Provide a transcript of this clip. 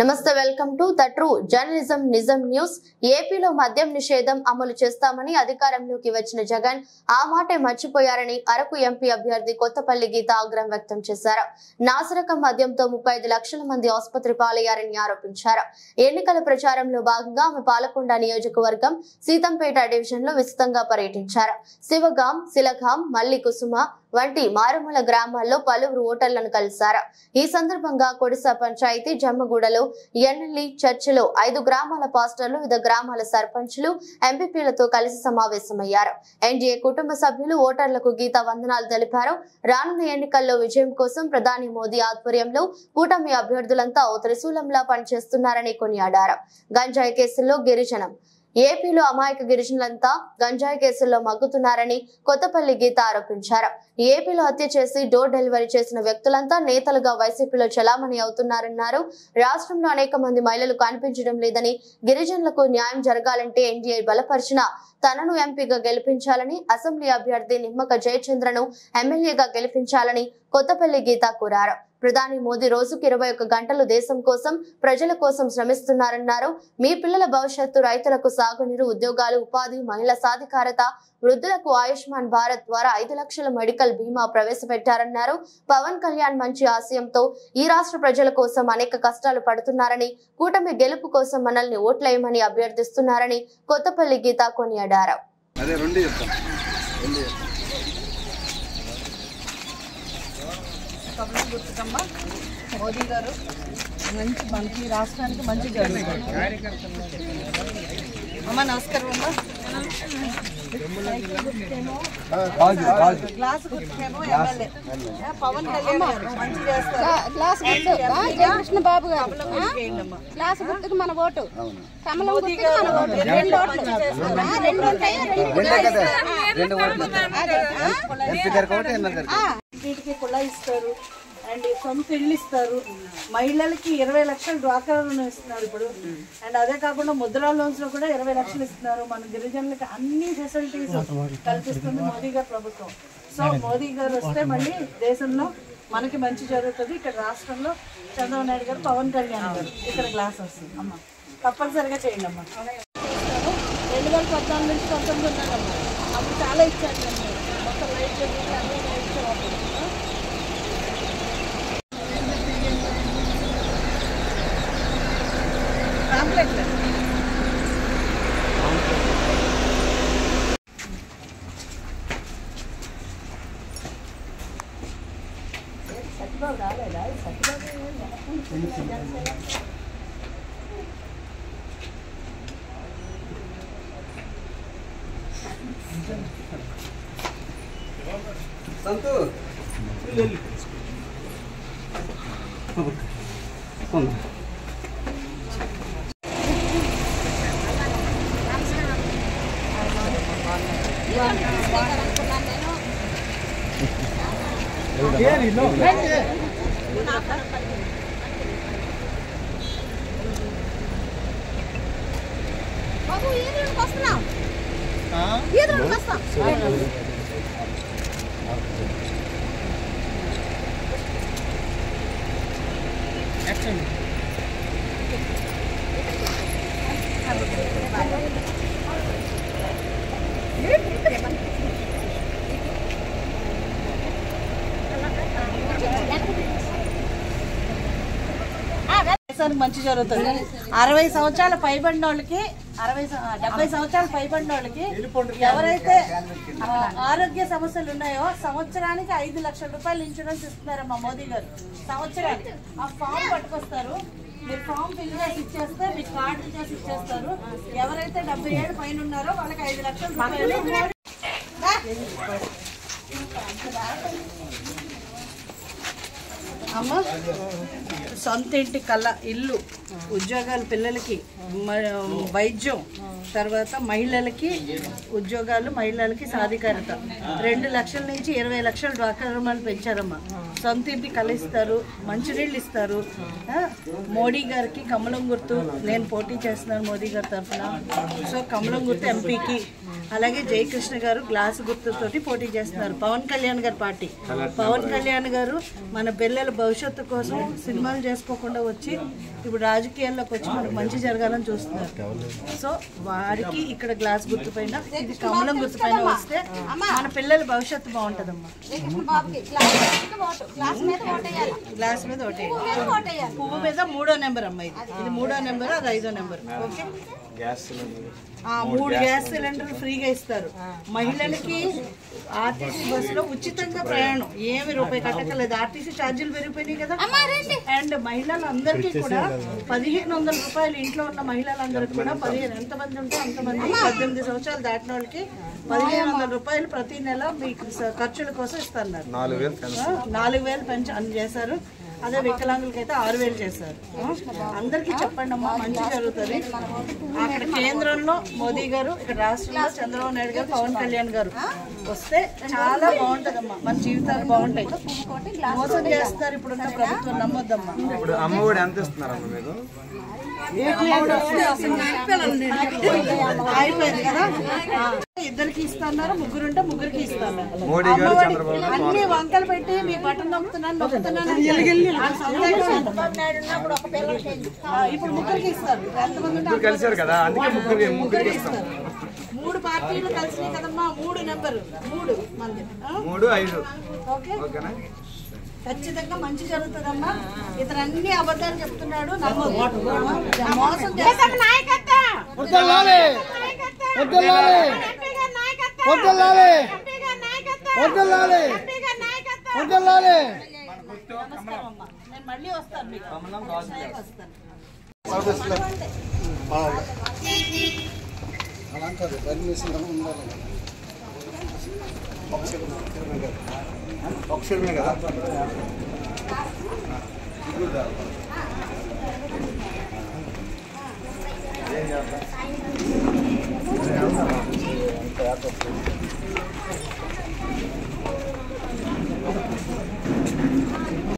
నమస్తే welcome to the true journalism నిజం news. ఏపీలో మద్యం నిషేధం అమలు చేస్తామని అధికారంలోకి వచ్చిన జగన్ ఆ మాటే మర్చిపోయారని అరకు ఎంపీ అభ్యర్థి కొత్తపల్లి గీత ఆగ్రహం వ్యక్తం చేశారు. నాసిరకం మద్యంతో 35 లక్షల మంది ఆసుపత్రి పాలయ్యారని ఆరోపించారు. ఎన్నికల ప్రచారంలో భాగంగా ఆమె పాలకొండ నియోజకవర్గం సీతంపేట డివిజన్ లో విస్తృతంగా పర్యటించారు. శివగాం, శిలగాం, మల్లి కుసుమ వంటి మారుమూల గ్రామాల్లో పలువురు ఓటర్లను కలిశారు. ఈ సందర్భంగా కొడిస పంచాయతీ జమ్మగూడలో ఎన్ఎల్ఈ చర్చిలో 5 గ్రామాల పాస్టర్లు, వివిధ గ్రామాల సర్పంచులు, ఎంపీపీలతో కలిసి సమావేశమయ్యారు. ఎన్డీఏ కుటుంబ సభ్యులు ఓటర్లకు గీత వందనాలు తెలిపారు. రానున్న ఎన్నికల్లో విజయం కోసం ప్రధాని మోదీ ఆధ్వర్యంలో కూటమి అభ్యర్థులంతా ఓ త్రిశూలంలా పనిచేస్తున్నారని కొనియాడారు. గంజాయి కేసుల్లో గిరిజనం ఏపీలో అమాయక గిరిజనులంతా గంజాయి కేసుల్లో మగ్గుతున్నారని కొత్తపల్లి గీత ఆరోపించారు. ఏపీలో హత్య చేసి డోర్ డెలివరీ చేసిన వ్యక్తులంతా నేతలుగా వైసీపీలో చలామణి అవుతున్నారన్నారు. రాష్ట్రంలో అనేక మంది మహిళలు కనిపించడం లేదని, గిరిజనులకు న్యాయం జరగాలంటే ఎన్డీఏ బలపరిచిన తనను ఎంపీగా గెలిపించాలని, అసెంబ్లీ అభ్యర్థి నిమ్మక జయచంద్రను ఎమ్మెల్యేగా గెలిపించాలని కొత్తపల్లి గీత కోరారు. ప్రధాని మోదీ రోజుకు 21 గంటలు దేశం కోసం, ప్రజల కోసం శ్రమిస్తున్నారన్నారు. మీ పిల్లల భవిష్యత్తు, రైతులకు సాగునీరు, ఉద్యోగాలు, ఉపాధి, మహిళా సాధికారత, వృద్ధులకు ఆయుష్మాన్ భారత్ ద్వారా 5 లక్షల మెడికల్ బీమా ప్రవేశపెట్టారన్నారు. పవన్ కళ్యాణ్ మంచి ఆశయంతో ఈ రాష్ట్ర ప్రజల కోసం అనేక కష్టాలు పడుతున్నారని, కూటమి గెలుపు కోసం మనల్ని ఓట్లేయమని అభ్యర్థిస్తున్నారని కొత్తపల్లి గీత కొనియాడారు. మోదీ గారు మంచి మనకి రాష్ట్రానికి మంచి జరుగుతుంది. అమ్మ నమస్కారం అమ్మా. గ్లాస్ గుర్తుకేమో ఎమ్మెల్యే పవన్ కళ్యాణ్ గారు మంచి చేస్తారు. గ్లాస్ గుర్తు జయకృష్ణ బాబు గారు గ్లాస్ గుర్తుకు మన ఓటు, కమలం గుర్తుకు మన ఓటు. రెండు ఇంటికి కుళా ఇస్తారు అండ్ సొంత ఇల్లు ఇస్తారు. మహిళలకి 20 లక్షలు డ్వాక్రా రుణం ఇస్తున్నారు ఇప్పుడు. అండ్ అదే కాకుండా ముద్రా లోన్స్ లో కూడా 20 లక్షలు ఇస్తున్నారు. మన గిరిజనులకి అన్ని ఫెసిలిటీస్ కల్పిస్తుంది మోదీ గారి ప్రభుత్వం. సో మోదీ గారు వస్తే మళ్ళీ దేశంలో మనకి మంచి జరుగుతుంది. ఇక్కడ రాష్ట్రంలో చంద్రబాబు నాయుడు గారు, పవన్ కళ్యాణ్ గారు ఇక్కడ గ్లాస్ వస్తుంది. అమ్మ తప్పనిసరిగా చేయండి అమ్మ. 2014 నుంచి 19 ఉన్నారమ్మా. అప్పుడు చాలా ఇచ్చారు. మొత్తం లైట్ ఇచ్చేవాళ్ళు. బాబు ఈదులకు వస్తున్నాం, ఈదులకు వస్తాం. మంచి జరుగుతుంది. 60 సంవత్సరాల పైబడిన వాళ్ళకి, 70 సంవత్సరాల పైబడిన వాళ్ళకి ఎవరైతే ఆరోగ్య సమస్యలు ఉన్నాయో సంవత్సరానికి 5 లక్షల రూపాయలు ఇన్సూరెన్స్ ఇస్తున్నారమ్మా మోదీ గారు. సంవత్సరానికి ఆ ఫామ్ పట్టుకొస్తారు. మీరు ఫామ్ ఫిల్ చేసి ఇచ్చేస్తే మీకు కార్డు చేసి ఇచ్చేస్తారు. ఎవరైతే 70 ఏళ్ళ పైన ఉన్నారో వాళ్ళకి 5 లక్షల రూపాయలు. అమ్మ సొంత ఇంటి కళ, ఇల్లు, ఉద్యోగాలు, పిల్లలకి వైద్యం, తర్వాత మహిళలకి ఉద్యోగాలు, మహిళలకి సాధికారత. 2 లక్షల నుంచి 20 లక్షల డ్వాక్రా రుణాలు పెంచారమ్మా. సొంత ఇంటి కళ ఇస్తారు, మంచినీళ్ళు ఇస్తారు. మోడీ గారికి కమలం గుర్తు, నేను పోటీ చేస్తున్నాను మోదీ గారి తరఫున. సో కమలం గుర్తు ఎంపీకి అలాగే జయకృష్ణ గారు గ్లాసు గుర్తుతోటి పోటీ చేస్తున్నారు. పవన్ కళ్యాణ్ గారి పార్టీ. పవన్ కళ్యాణ్ గారు మన పిల్లల భవిష్యత్తు కోసం సినిమాలు చేసుకోకుండా వచ్చి ఇప్పుడు రాజకీయాల్లోకి వచ్చి మనకు మంచి జరగాలని చూస్తున్నారు. సో వారికి ఇక్కడ గ్లాస్ గుర్తు పైన, ఇది కమలం గుర్తు పైన వస్తే మన పిల్లల భవిష్యత్తు బాగుంటుందమ్మా. గ్లాస్ మీద ఓటేయాలి. పువ్వు మీద 3వ నెంబర్ అమ్మా. ఇది 3వ నెంబర్, అది 5వ నెంబర్. ఓకే, 3 గ్యాస్ సిలిండర్లు ఫ్రీగా ఇస్తారు. మహిళలకి ఆర్టీసీ బస్సులో ఉచితంగా ప్రయాణం, ఏమి రూపాయి కట్టకలేదు. ఆర్టీసీ ఛార్జీలు పెరిగిపోయినాయి కదా. అండ్ మహిళలందరికీ కూడా 1500 రూపాయలు, ఇంట్లో ఉన్న మహిళలందరికీ కూడా 15, ఎంతమంది ఉంటే అంతమంది, 18 సంవత్సరాలు దాటిన వాళ్ళకి 1500 రూపాయలు ప్రతి నెల మీకు ఖర్చుల కోసం ఇస్తున్నారు. 4000 పెన్షన్ చేశారు. అదే వికలాంగులకైతే 6000 చేశారు. అందరికీ చెప్పండి అమ్మా, మంచి జరుగుతుంది. అక్కడ కేంద్రంలో మోదీ గారు, ఇక్కడ రాష్ట్రంలో చంద్రబాబు నాయుడు గారు, పవన్ కళ్యాణ్ గారు వస్తే చాలా బాగుంటదమ్మా. మన జీవితాలు బాగుంటాయి. మోసం చేస్తారు ఇప్పుడున్న ప్రభుత్వం, నమ్మొద్దమ్మా. ఇప్పుడు అమ్మఒడి ఎంత ఇస్తున్నారమ్మా మీరు? అయిపోయింది కదా, ఇద్దరికి ఇస్తున్నారు. ముగ్గురుంటే ముగ్గురికి ఇస్తున్నారు. అన్ని వంకలు పెట్టి మీ బటన్ నొక్కుతున్నాను ఇప్పుడు ముగ్గురికి ఇస్తారు. ఎంతమంది కలిసారు కదా, అందుకే ముగ్గురికి ఇస్తారు. 3 పార్టీలు కలిసినాయి కదమ్మా. 3 నెంబరు, 3 మంది, 3, 5. ఓకేనా? ఖచ్చితంగా మంచి జరుగుతుందమ్మా. ఇతను అన్ని అబద్ధాలు చెప్తున్నాడు, నమ్మదు. మోసం చేస్తాడు. నేను మళ్ళీ వస్తాను మీకు. పక్షులమే కదా. ఏం చేస్తా